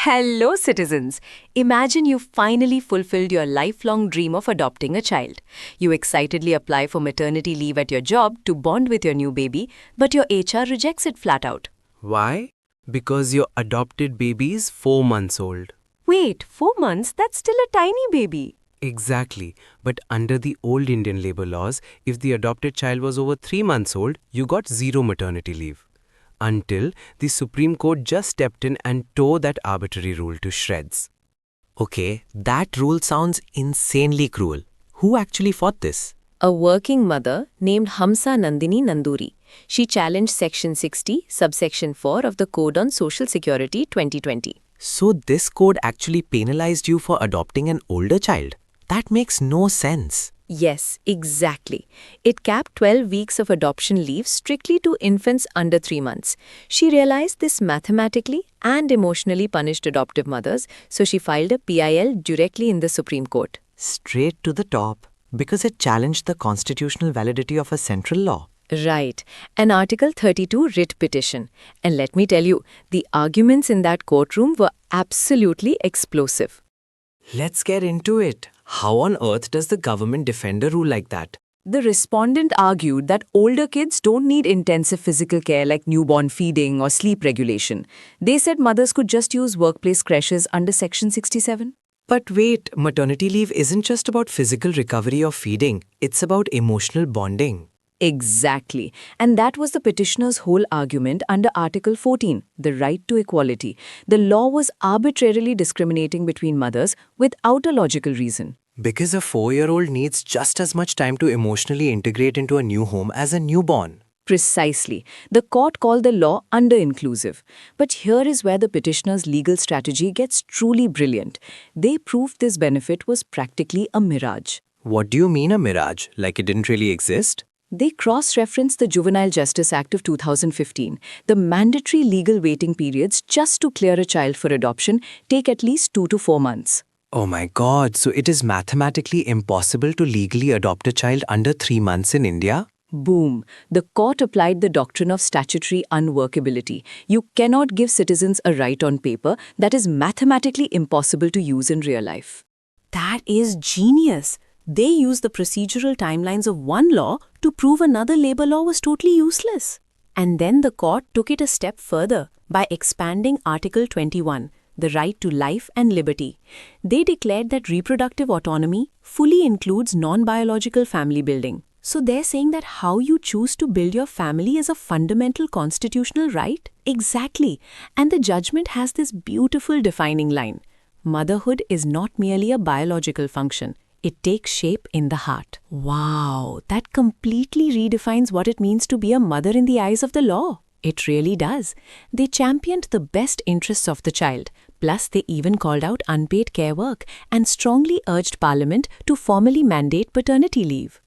Hello, citizens. Imagine you finally fulfilled your lifelong dream of adopting a child. You excitedly apply for maternity leave at your job to bond with your new baby, but your HR rejects it flat out. Why? Because your adopted baby is 4 months old. Wait, 4 months? That's still a tiny baby. Exactly. But under the old Indian labor laws, if the adopted child was over 3 months old, you got zero maternity leave. Until the Supreme Court just stepped in and tore that arbitrary rule to shreds. Okay, that rule sounds insanely cruel. Who actually fought this? A working mother named Hamsa Nandini Nanduri. She challenged Section 60, subsection 4 of the Code on Social Security 2020. So this code actually penalized you for adopting an older child? That makes no sense. Yes, exactly. It capped 12 weeks of adoption leave strictly to infants under 3 months. She realized this mathematically and emotionally punished adoptive mothers, so she filed a PIL directly in the Supreme Court. Straight to the top, because it challenged the constitutional validity of a central law. Right, an Article 32 writ petition. And let me tell you, the arguments in that courtroom were absolutely explosive. Let's get into it. How on earth does the government defend a rule like that? The respondent argued that older kids don't need intensive physical care like newborn feeding or sleep regulation. They said mothers could just use workplace creches under Section 67. But wait, maternity leave isn't just about physical recovery or feeding. It's about emotional bonding. Exactly. And that was the petitioner's whole argument under Article 14, the right to equality. The law was arbitrarily discriminating between mothers without a logical reason. Because a 4-year-old needs just as much time to emotionally integrate into a new home as a newborn. Precisely. The court called the law under-inclusive. But here is where the petitioner's legal strategy gets truly brilliant. They proved this benefit was practically a mirage. What do you mean a mirage? Like it didn't really exist? They cross-referenced the Juvenile Justice Act of 2015. The mandatory legal waiting periods just to clear a child for adoption take at least 2 to 4 months. Oh my God, so it is mathematically impossible to legally adopt a child under 3 months in India? Boom. The court applied the doctrine of statutory unworkability. You cannot give citizens a right on paper that is mathematically impossible to use in real life. That is genius. They used the procedural timelines of one law to prove another labor law was totally useless. And then the court took it a step further by expanding Article 21, the right to life and liberty. They declared that reproductive autonomy fully includes non-biological family building. So they're saying that how you choose to build your family is a fundamental constitutional right? Exactly. And the judgment has this beautiful defining line. Motherhood is not merely a biological function. It takes shape in the heart. Wow, that completely redefines what it means to be a mother in the eyes of the law. It really does. They championed the best interests of the child. Plus, they even called out unpaid care work and strongly urged Parliament to formally mandate paternity leave.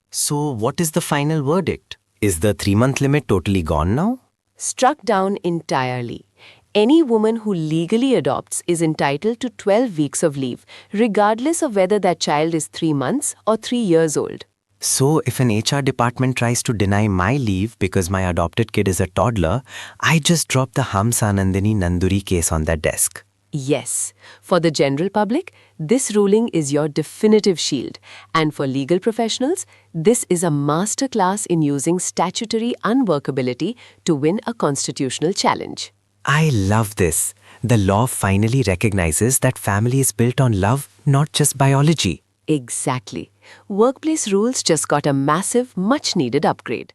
So what is the final verdict? Is the 3-month limit totally gone now? Struck down entirely. Any woman who legally adopts is entitled to 12 weeks of leave, regardless of whether that child is 3 months or 3 years old. So if an HR department tries to deny my leave because my adopted kid is a toddler, I just drop the Hamsa Nandini Nanduri case on their desk. Yes, for the general public, this ruling is your definitive shield. And for legal professionals, this is a masterclass in using statutory unworkability to win a constitutional challenge. I love this. The law finally recognizes that family is built on love, not just biology. Exactly. Workplace rules just got a massive, much-needed upgrade.